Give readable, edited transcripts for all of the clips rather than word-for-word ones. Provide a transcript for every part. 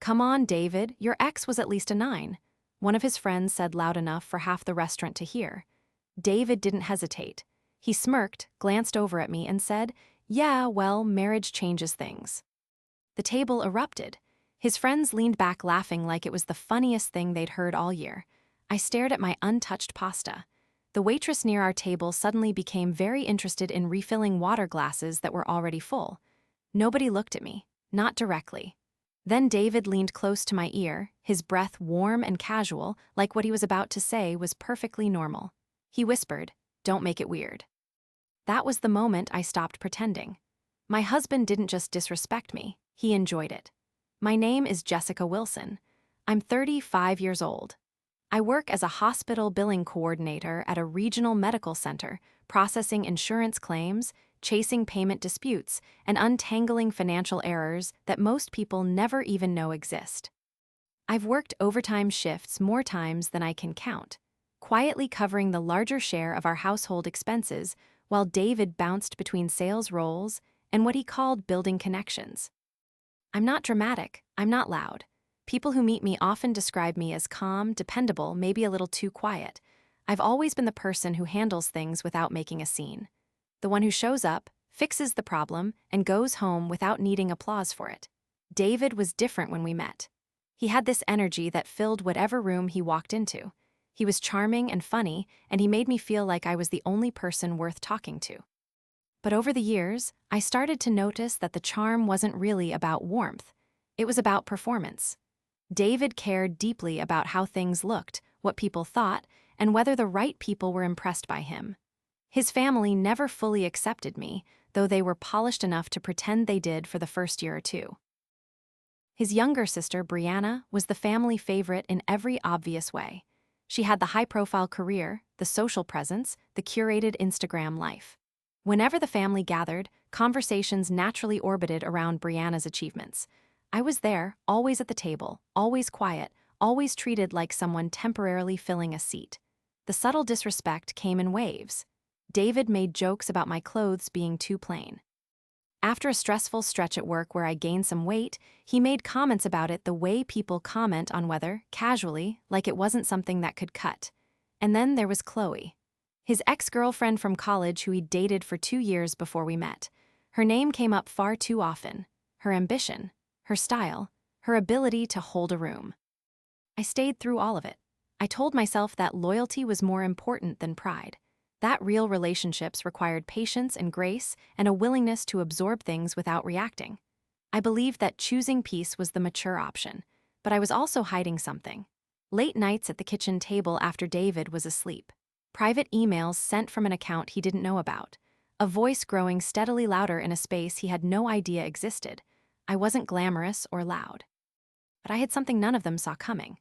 "Come on, David, your ex was at least a 9." One of his friends said loud enough for half the restaurant to hear. David didn't hesitate. He smirked, glanced over at me, and said, "Yeah, well, marriage changes things." The table erupted. His friends leaned back laughing like it was the funniest thing they'd heard all year. I stared at my untouched pasta. The waitress near our table suddenly became very interested in refilling water glasses that were already full. Nobody looked at me, not directly. Then David leaned close to my ear, his breath warm and casual, like what he was about to say was perfectly normal. He whispered, "Don't make it weird." That was the moment I stopped pretending. My husband didn't just disrespect me, he enjoyed it. My name is Jessica Wilson. I'm 35 years old. I work as a hospital billing coordinator at a regional medical center, processing insurance claims, chasing payment disputes, and untangling financial errors that most people never even know exist. I've worked overtime shifts more times than I can count, quietly covering the larger share of our household expenses while David bounced between sales roles and what he called building connections. I'm not dramatic, I'm not loud. People who meet me often describe me as calm, dependable, maybe a little too quiet. I've always been the person who handles things without making a scene. The one who shows up, fixes the problem, and goes home without needing applause for it. David was different when we met. He had this energy that filled whatever room he walked into. He was charming and funny, and he made me feel like I was the only person worth talking to. But over the years, I started to notice that the charm wasn't really about warmth. It was about performance. David cared deeply about how things looked, what people thought, and whether the right people were impressed by him. His family never fully accepted me, though they were polished enough to pretend they did for the first year or two. His younger sister, Brianna, was the family favorite in every obvious way. She had the high-profile career, the social presence, the curated Instagram life. Whenever the family gathered, conversations naturally orbited around Brianna's achievements. I was there, always at the table, always quiet, always treated like someone temporarily filling a seat. The subtle disrespect came in waves. David made jokes about my clothes being too plain. After a stressful stretch at work where I gained some weight, he made comments about it the way people comment on weather, casually, like it wasn't something that could cut. And then there was Chloe, his ex-girlfriend from college who he'd dated for 2 years before we met. Her name came up far too often. Her ambition, her style, her ability to hold a room. I stayed through all of it. I told myself that loyalty was more important than pride. That real relationships required patience and grace and a willingness to absorb things without reacting. I believed that choosing peace was the mature option, but I was also hiding something. Late nights at the kitchen table after David was asleep. Private emails sent from an account he didn't know about. A voice growing steadily louder in a space he had no idea existed. I wasn't glamorous or loud. But I had something none of them saw coming.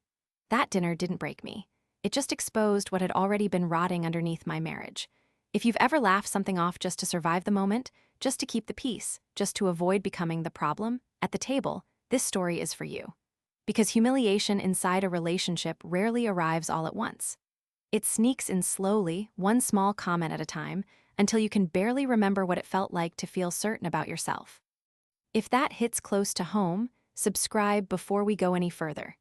That dinner didn't break me. It just exposed what had already been rotting underneath my marriage. If you've ever laughed something off just to survive the moment, just to keep the peace, just to avoid becoming the problem, at the table, this story is for you. Because humiliation inside a relationship rarely arrives all at once. It sneaks in slowly, one small comment at a time, until you can barely remember what it felt like to feel certain about yourself. If that hits close to home, subscribe before we go any further.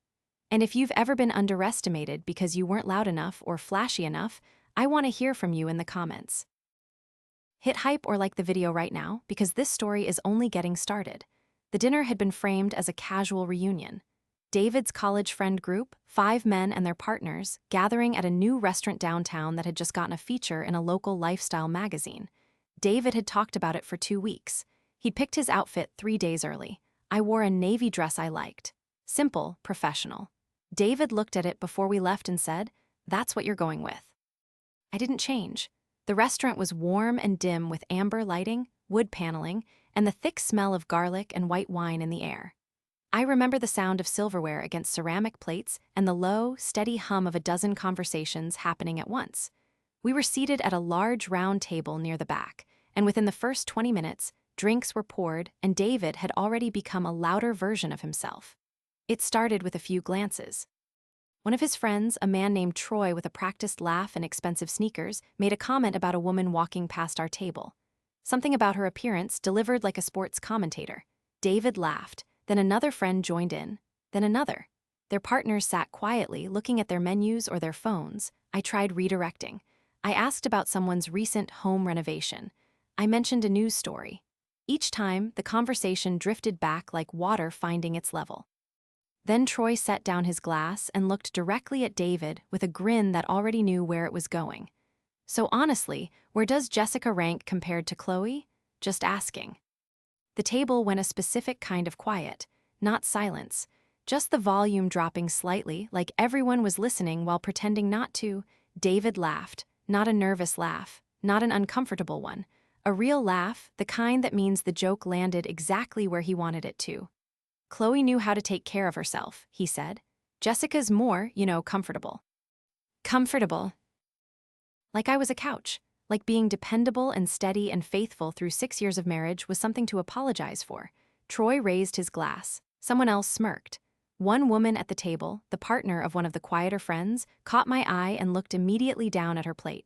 And if you've ever been underestimated because you weren't loud enough or flashy enough, I want to hear from you in the comments. Hit hype or like the video right now because this story is only getting started. The dinner had been framed as a casual reunion. David's college friend group, 5 men and their partners, gathering at a new restaurant downtown that had just gotten a feature in a local lifestyle magazine. David had talked about it for 2 weeks. He'd picked his outfit 3 days early. I wore a navy dress I liked. Simple, professional. David looked at it before we left and said, "That's what you're going with." I didn't change. The restaurant was warm and dim with amber lighting, wood paneling, and the thick smell of garlic and white wine in the air. I remember the sound of silverware against ceramic plates and the low, steady hum of a dozen conversations happening at once. We were seated at a large round table near the back, and within the first 20 minutes, drinks were poured and David had already become a louder version of himself. It started with a few glances. One of his friends, a man named Troy with a practiced laugh and expensive sneakers, made a comment about a woman walking past our table. Something about her appearance delivered like a sports commentator. David laughed, then another friend joined in. then another. Their partners sat quietly, looking at their menus or their phones. I tried redirecting. I asked about someone's recent home renovation. I mentioned a news story. Each time, the conversation drifted back like water finding its level. Then Troy set down his glass and looked directly at David with a grin that already knew where it was going. So honestly, where does Jessica rank compared to Chloe? Just asking. The table went a specific kind of quiet, not silence, just the volume dropping slightly like everyone was listening while pretending not to. David laughed, not a nervous laugh, not an uncomfortable one. A real laugh, the kind that means the joke landed exactly where he wanted it to. Chloe knew how to take care of herself, he said. Jessica's more, comfortable. Comfortable. Like I was a couch, like being dependable and steady and faithful through 6 years of marriage was something to apologize for. Troy raised his glass. Someone else smirked. One woman at the table, the partner of one of the quieter friends, caught my eye and looked immediately down at her plate.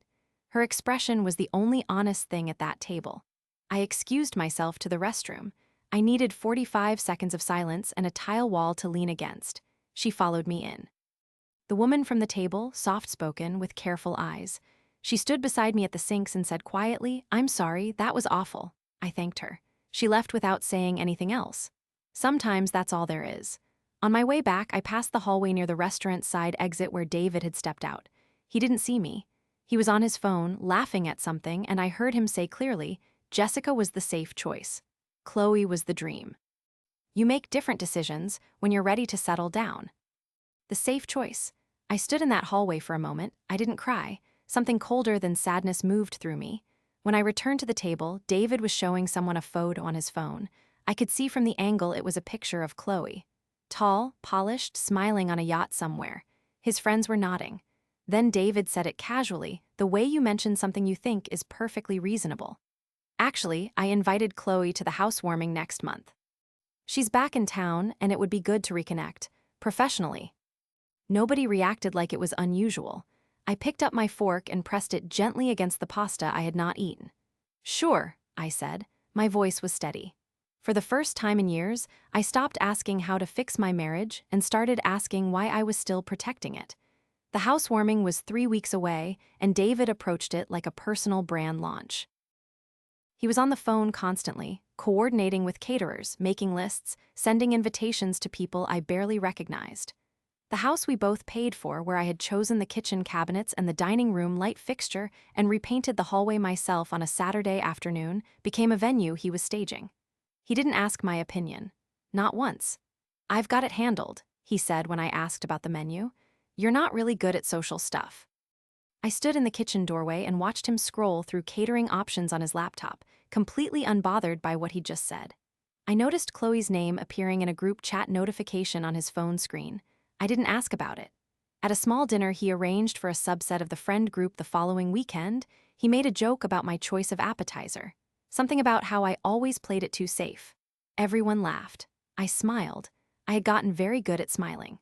Her expression was the only honest thing at that table. I excused myself to the restroom. I needed 45 seconds of silence and a tile wall to lean against. She followed me in. The woman from the table, soft-spoken, with careful eyes. She stood beside me at the sinks and said quietly, "I'm sorry, that was awful." I thanked her. She left without saying anything else. Sometimes that's all there is. On my way back, I passed the hallway near the restaurant side exit where David had stepped out. He didn't see me. He was on his phone, laughing at something, and I heard him say clearly, Jessica was the safe choice. Chloe was the dream. You make different decisions when you're ready to settle down. The safe choice. I stood in that hallway for a moment. I didn't cry. Something colder than sadness moved through me. When I returned to the table, David was showing someone a photo on his phone. I could see from the angle it was a picture of Chloe. Tall, polished, smiling on a yacht somewhere. His friends were nodding. Then David said it casually, "The way you mention something you think is perfectly reasonable. Actually, I invited Chloe to the housewarming next month. She's back in town, and it would be good to reconnect, professionally." Nobody reacted like it was unusual. I picked up my fork and pressed it gently against the pasta I had not eaten. "Sure," I said. My voice was steady. For the first time in years, I stopped asking how to fix my marriage and started asking why I was still protecting it. The housewarming was 3 weeks away, and David approached it like a personal brand launch. He was on the phone constantly, coordinating with caterers, making lists, sending invitations to people I barely recognized. The house we both paid for, where I had chosen the kitchen cabinets and the dining room light fixture and repainted the hallway myself on a Saturday afternoon, became a venue he was staging. He didn't ask my opinion. Not once. "I've got it handled," he said when I asked about the menu. "You're not really good at social stuff." I stood in the kitchen doorway and watched him scroll through catering options on his laptop, completely unbothered by what he'd just said. I noticed Chloe's name appearing in a group chat notification on his phone screen. I didn't ask about it. At a small dinner he arranged for a subset of the friend group the following weekend, he made a joke about my choice of appetizer. Something about how I always played it too safe. Everyone laughed. I smiled. I had gotten very good at smiling.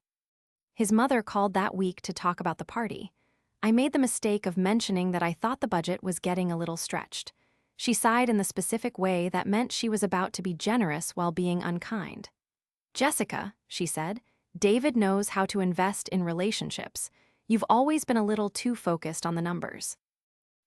His mother called that week to talk about the party. I made the mistake of mentioning that I thought the budget was getting a little stretched. She sighed in the specific way that meant she was about to be generous while being unkind. "Jessica," she said, "David knows how to invest in relationships. You've always been a little too focused on the numbers."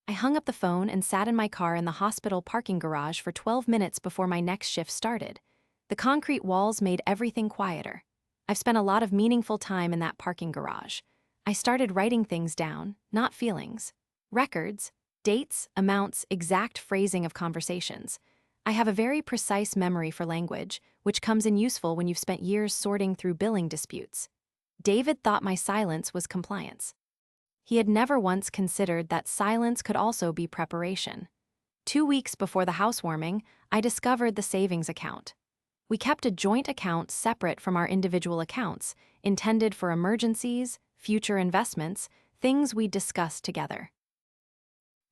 I hung up the phone and sat in my car in the hospital parking garage for 12 minutes before my next shift started. The concrete walls made everything quieter. I've spent a lot of meaningful time in that parking garage. I started writing things down, not feelings. Records, dates, amounts, exact phrasing of conversations. I have a very precise memory for language, which comes in useful when you've spent years sorting through billing disputes. David thought my silence was compliance. He had never once considered that silence could also be preparation. 2 weeks before the housewarming, I discovered the savings account. We kept a joint account separate from our individual accounts, intended for emergencies, future investments, things we'd discussed together.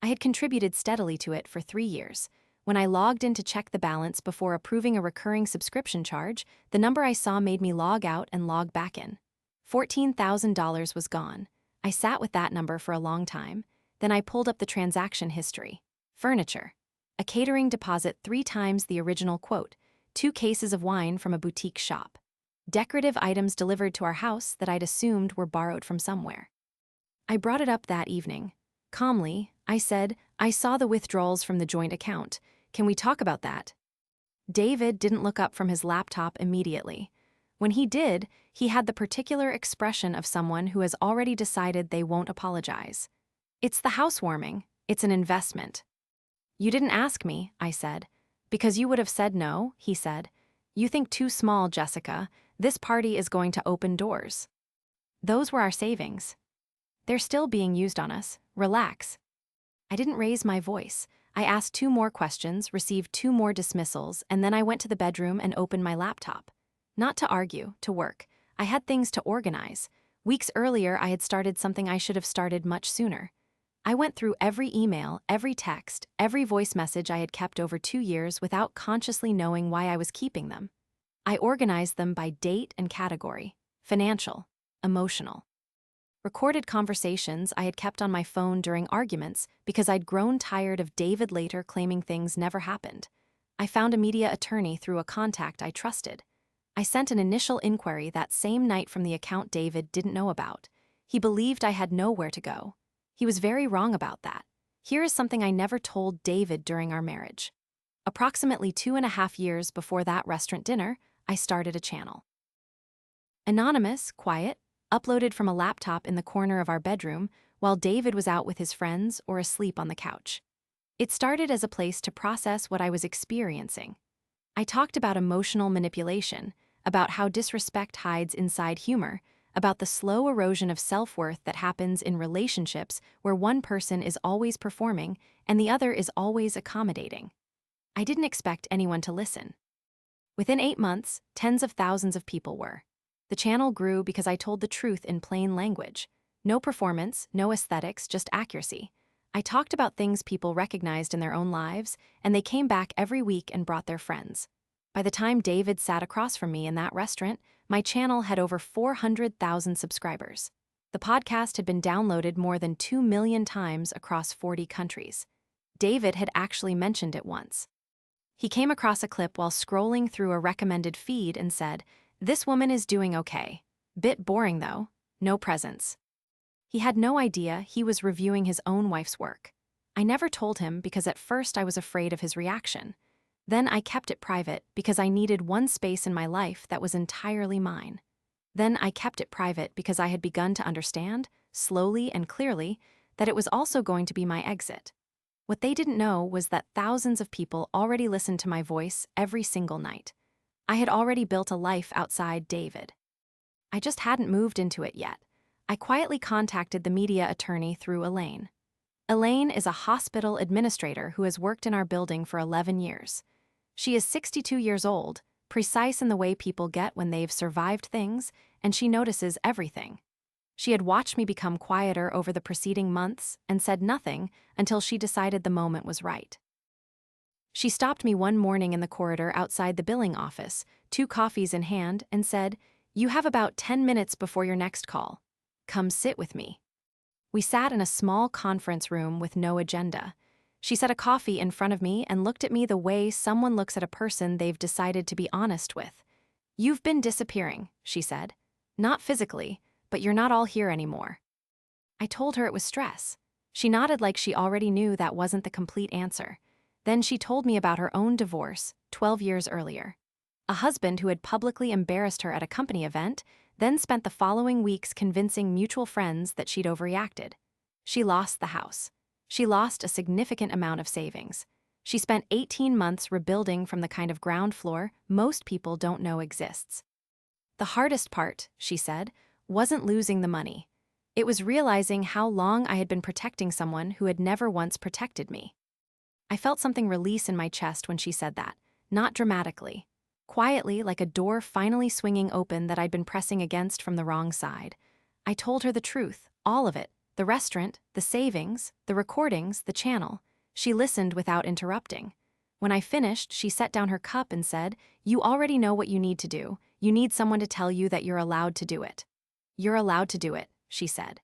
I had contributed steadily to it for 3 years. When I logged in to check the balance before approving a recurring subscription charge, the number I saw made me log out and log back in. $14,000 was gone. I sat with that number for a long time. Then I pulled up the transaction history. Furniture. A catering deposit 3 times the original quote. 2 cases of wine from a boutique shop. decorative items delivered to our house that I'd assumed were borrowed from somewhere. I brought it up that evening. Calmly, I said, I saw the withdrawals from the joint account. Can we talk about that? David didn't look up from his laptop immediately. When he did, he had the particular expression of someone who has already decided they won't apologize. It's the housewarming. It's an investment. You didn't ask me, I said. Because you would have said no, he said. You think too small, Jessica. This party is going to open doors. Those were our savings. They're still being used on us. Relax. I didn't raise my voice. I asked 2 more questions, received 2 more dismissals, and then I went to the bedroom and opened my laptop. Not to argue, to work. I had things to organize. Weeks earlier, I had started something I should have started much sooner. I went through every email, every text, every voice message I had kept over 2 years without consciously knowing why I was keeping them. I organized them by date and category: financial, emotional. Recorded conversations I had kept on my phone during arguments because I'd grown tired of David later claiming things never happened. I found a media attorney through a contact I trusted. I sent an initial inquiry that same night from the account David didn't know about. He believed I had nowhere to go. He was very wrong about that. Here is something I never told David during our marriage. Approximately 2.5 years before that restaurant dinner, I started a channel. Anonymous, quiet, uploaded from a laptop in the corner of our bedroom while David was out with his friends or asleep on the couch. It started as a place to process what I was experiencing. I talked about emotional manipulation, about how disrespect hides inside humor, about the slow erosion of self-worth that happens in relationships where one person is always performing and the other is always accommodating. I didn't expect anyone to listen. Within 8 months, tens of thousands of people were. The channel grew because I told the truth in plain language. No performance, no aesthetics, just accuracy. I talked about things people recognized in their own lives, and they came back every week and brought their friends. By the time David sat across from me in that restaurant, my channel had over 400,000 subscribers. The podcast had been downloaded more than 2 million times across 40 countries. David had actually mentioned it once. He came across a clip while scrolling through a recommended feed and said, "This woman is doing okay. Bit boring though. No presence." He had no idea he was reviewing his own wife's work. I never told him because at first I was afraid of his reaction. Then I kept it private because I needed one space in my life that was entirely mine. Then I kept it private because I had begun to understand, slowly and clearly, that it was also going to be my exit. What they didn't know was that thousands of people already listened to my voice every single night. I had already built a life outside David. I just hadn't moved into it yet. I quietly contacted the media attorney through Elaine. Elaine is a hospital administrator who has worked in our building for 11 years. She is 62 years old, precise in the way people get when they've survived things, and she notices everything. She had watched me become quieter over the preceding months and said nothing until she decided the moment was right. She stopped me one morning in the corridor outside the billing office, 2 coffees in hand, and said, "You have about 10 minutes before your next call. Come sit with me." We sat in a small conference room with no agenda. She set a coffee in front of me and looked at me the way someone looks at a person they've decided to be honest with. "You've been disappearing," she said. "Not physically, but you're not all here anymore." I told her it was stress. She nodded like she already knew that wasn't the complete answer. Then she told me about her own divorce, 12 years earlier. A husband who had publicly embarrassed her at a company event, then spent the following weeks convincing mutual friends that she'd overreacted. She lost the house. She lost a significant amount of savings. She spent 18 months rebuilding from the kind of ground floor most people don't know exists. The hardest part, she said, wasn't losing the money. It was realizing how long I had been protecting someone who had never once protected me. I felt something release in my chest when she said that, not dramatically. Quietly, like a door finally swinging open that I'd been pressing against from the wrong side. I told her the truth, all of it, the restaurant, the savings, the recordings, the channel. She listened without interrupting. When I finished, she set down her cup and said, "You already know what you need to do. You need someone to tell you that you're allowed to do it." "You're allowed to do it," she said.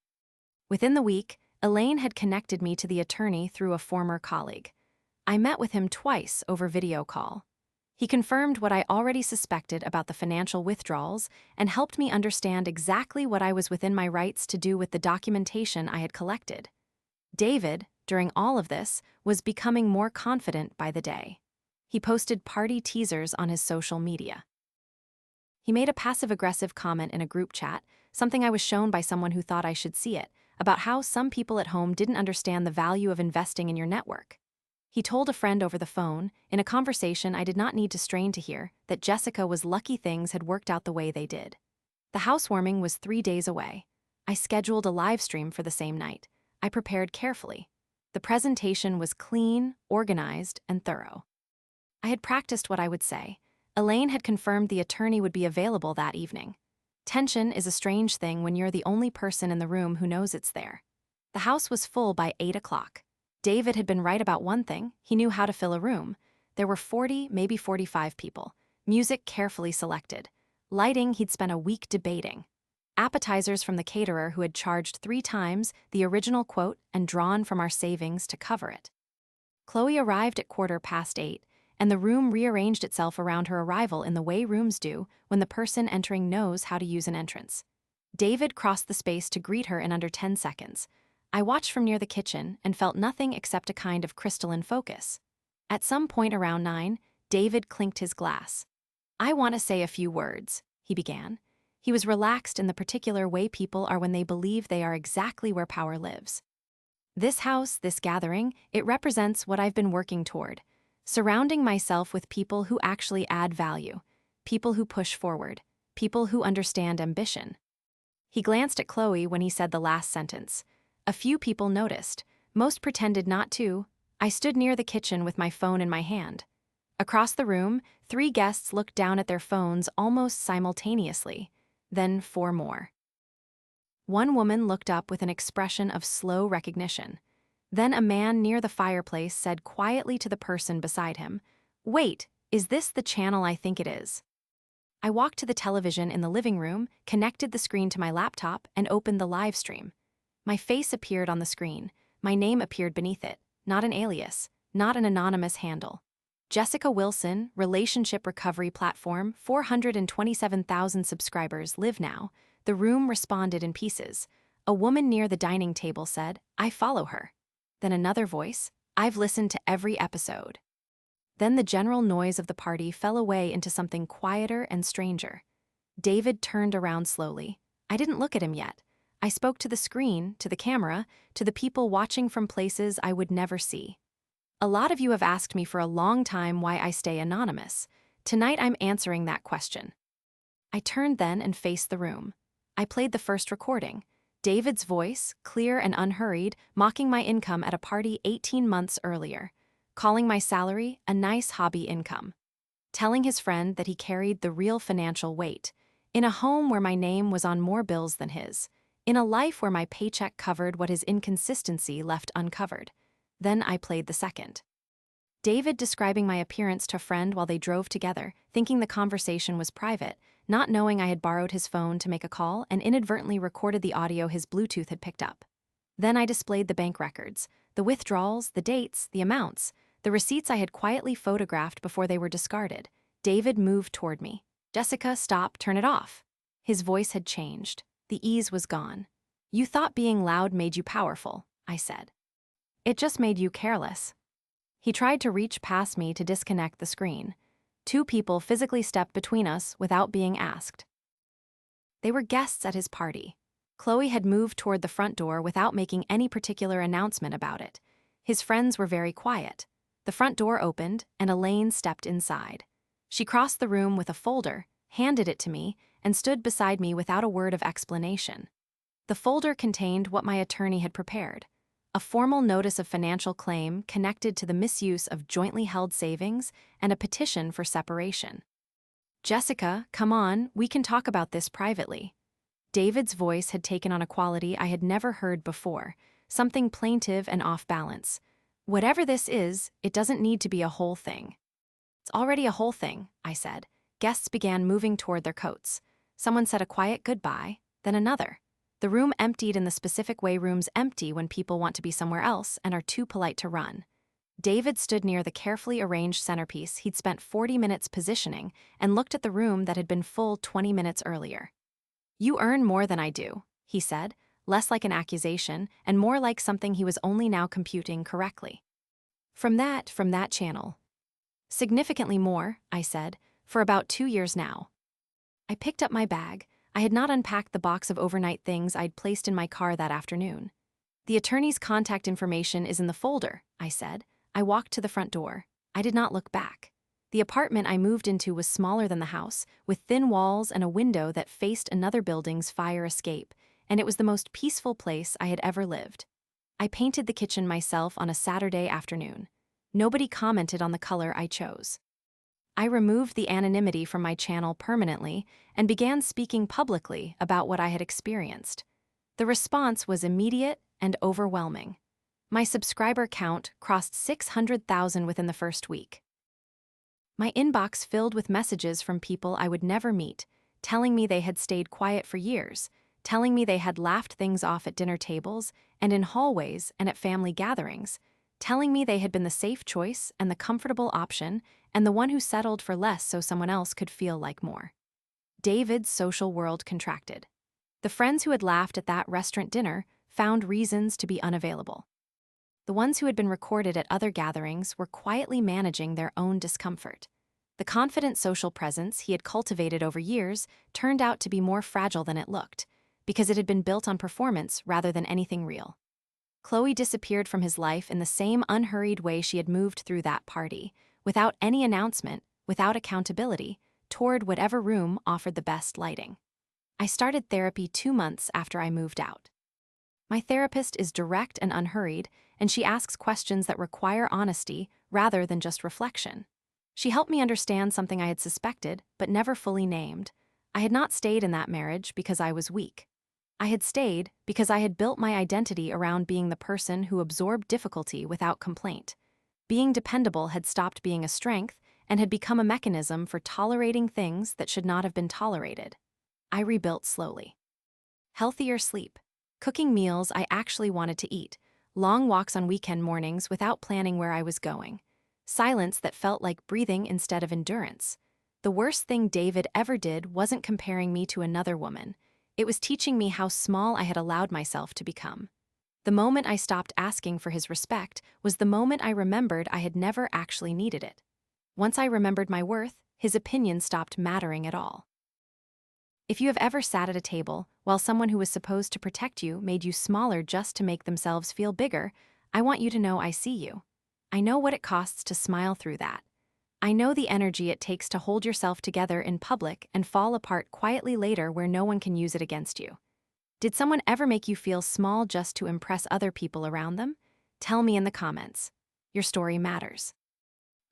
Within the week, Elaine had connected me to the attorney through a former colleague. I met with him twice over video call. He confirmed what I already suspected about the financial withdrawals and helped me understand exactly what I was within my rights to do with the documentation I had collected. David, during all of this, was becoming more confident by the day. He posted party teasers on his social media. He made a passive-aggressive comment in a group chat, something I was shown by someone who thought I should see it, about how some people at home didn't understand the value of investing in your network. He told a friend over the phone, in a conversation I did not need to strain to hear, that Jessica was lucky things had worked out the way they did. The housewarming was 3 days away. I scheduled a live stream for the same night. I prepared carefully. The presentation was clean, organized, and thorough. I had practiced what I would say. Elaine had confirmed the attorney would be available that evening. Tension is a strange thing when you're the only person in the room who knows it's there. The house was full by 8 o'clock. David had been right about one thing: he knew how to fill a room. There were 40, maybe 45 people. Music carefully selected. Lighting he'd spent a week debating. Appetizers from the caterer who had charged 3 times the original quote and drawn from our savings to cover it. Chloe arrived at 8:15, and the room rearranged itself around her arrival in the way rooms do when the person entering knows how to use an entrance. David crossed the space to greet her in under 10 seconds. I watched from near the kitchen and felt nothing except a kind of crystalline focus. At some point around 9, David clinked his glass. "I want to say a few words," he began. He was relaxed in the particular way people are when they believe they are exactly where power lives. "This house, this gathering, it represents what I've been working toward. Surrounding myself with people who actually add value, people who push forward, people who understand ambition." He glanced at Chloe when he said the last sentence. A few people noticed. Most pretended not to. I stood near the kitchen with my phone in my hand. Across the room, 3 guests looked down at their phones almost simultaneously. Then 4 more. One woman looked up with an expression of slow recognition. Then a man near the fireplace said quietly to the person beside him, "Wait, is this the channel I think it is?" I walked to the television in the living room, connected the screen to my laptop, and opened the live stream. My face appeared on the screen. My name appeared beneath it, not an alias, not an anonymous handle. Jessica Wilson, Relationship Recovery Platform, 427,000 subscribers, live now. The room responded in pieces. A woman near the dining table said, "I follow her." Then another voice, "I've listened to every episode." Then the general noise of the party fell away into something quieter and stranger. David turned around slowly. I didn't look at him yet. I spoke to the screen, to the camera, to the people watching from places I would never see. "A lot of you have asked me for a long time why I stay anonymous. Tonight I'm answering that question." I turned then and faced the room. I played the first recording. David's voice, clear and unhurried, mocking my income at a party 18 months earlier. Calling my salary a nice hobby income. Telling his friend that he carried the real financial weight. In a home where my name was on more bills than his. In a life where my paycheck covered what his inconsistency left uncovered. Then I played the second. David describing my appearance to a friend while they drove together, thinking the conversation was private, not knowing I had borrowed his phone to make a call and inadvertently recorded the audio his Bluetooth had picked up. Then I displayed the bank records, the withdrawals, the dates, the amounts, the receipts I had quietly photographed before they were discarded. David moved toward me. "Jessica, stop, turn it off." His voice had changed. The ease was gone. "You thought being loud made you powerful," I said. "It just made you careless." He tried to reach past me to disconnect the screen. 2 people physically stepped between us without being asked. They were guests at his party. Chloe had moved toward the front door without making any particular announcement about it. His friends were very quiet. The front door opened, and Elaine stepped inside. She crossed the room with a folder, handed it to me, and stood beside me without a word of explanation. The folder contained what my attorney had prepared. A formal notice of financial claim connected to the misuse of jointly held savings and a petition for separation. "Jessica, come on, we can talk about this privately." David's voice had taken on a quality I had never heard before, something plaintive and off balance. "Whatever this is, it doesn't need to be a whole thing." "It's already a whole thing," I said. Guests began moving toward their coats. Someone said a quiet goodbye, then another. The room emptied in the specific way rooms empty when people want to be somewhere else and are too polite to run. David stood near the carefully arranged centerpiece he'd spent 40 minutes positioning and looked at the room that had been full 20 minutes earlier. "You earn more than I do," he said, less like an accusation and more like something he was only now computing correctly. From that channel." "Significantly more," I said, "for about 2 years now." I picked up my bag. I had not unpacked the box of overnight things I'd placed in my car that afternoon. "The attorney's contact information is in the folder," I said. I walked to the front door. I did not look back. The apartment I moved into was smaller than the house, with thin walls and a window that faced another building's fire escape, and it was the most peaceful place I had ever lived. I painted the kitchen myself on a Saturday afternoon. Nobody commented on the color I chose. I removed the anonymity from my channel permanently and began speaking publicly about what I had experienced. The response was immediate and overwhelming. My subscriber count crossed 600,000 within the first week. My inbox filled with messages from people I would never meet, telling me they had stayed quiet for years, telling me they had laughed things off at dinner tables and in hallways and at family gatherings, telling me they had been the safe choice and the comfortable option and the one who settled for less so someone else could feel like more. David's social world contracted. The friends who had laughed at that restaurant dinner found reasons to be unavailable. The ones who had been recorded at other gatherings were quietly managing their own discomfort. The confident social presence he had cultivated over years turned out to be more fragile than it looked, because it had been built on performance rather than anything real. Chloe disappeared from his life in the same unhurried way she had moved through that party, without any announcement, without accountability, toward whatever room offered the best lighting. I started therapy 2 months after I moved out. My therapist is direct and unhurried, and she asks questions that require honesty rather than just reflection. She helped me understand something I had suspected but never fully named. I had not stayed in that marriage because I was weak. I had stayed because I had built my identity around being the person who absorbed difficulty without complaint. Being dependable had stopped being a strength and had become a mechanism for tolerating things that should not have been tolerated. I rebuilt slowly. Healthier sleep. Cooking meals I actually wanted to eat. Long walks on weekend mornings without planning where I was going. Silence that felt like breathing instead of endurance. The worst thing David ever did wasn't comparing me to another woman. It was teaching me how small I had allowed myself to become. The moment I stopped asking for his respect was the moment I remembered I had never actually needed it. Once I remembered my worth, his opinion stopped mattering at all. If you have ever sat at a table while someone who was supposed to protect you made you smaller just to make themselves feel bigger, I want you to know I see you. I know what it costs to smile through that. I know the energy it takes to hold yourself together in public and fall apart quietly later where no one can use it against you. Did someone ever make you feel small just to impress other people around them? Tell me in the comments. Your story matters.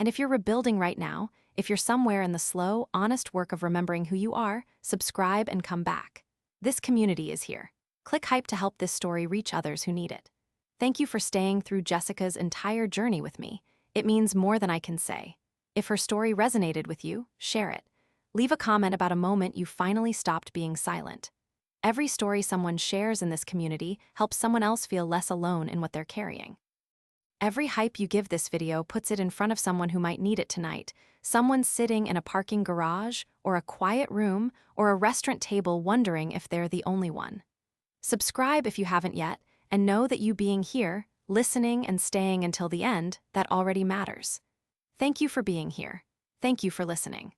And if you're rebuilding right now, if you're somewhere in the slow, honest work of remembering who you are, subscribe and come back. This community is here. Click hype to help this story reach others who need it. Thank you for staying through Jessica's entire journey with me. It means more than I can say. If her story resonated with you, share it. Leave a comment about a moment you finally stopped being silent. Every story someone shares in this community helps someone else feel less alone in what they're carrying. Every hype you give this video puts it in front of someone who might need it tonight. Someone sitting in a parking garage, or a quiet room, or a restaurant table wondering if they're the only one. Subscribe if you haven't yet, and know that you being here, listening and staying until the end, that already matters. Thank you for being here. Thank you for listening.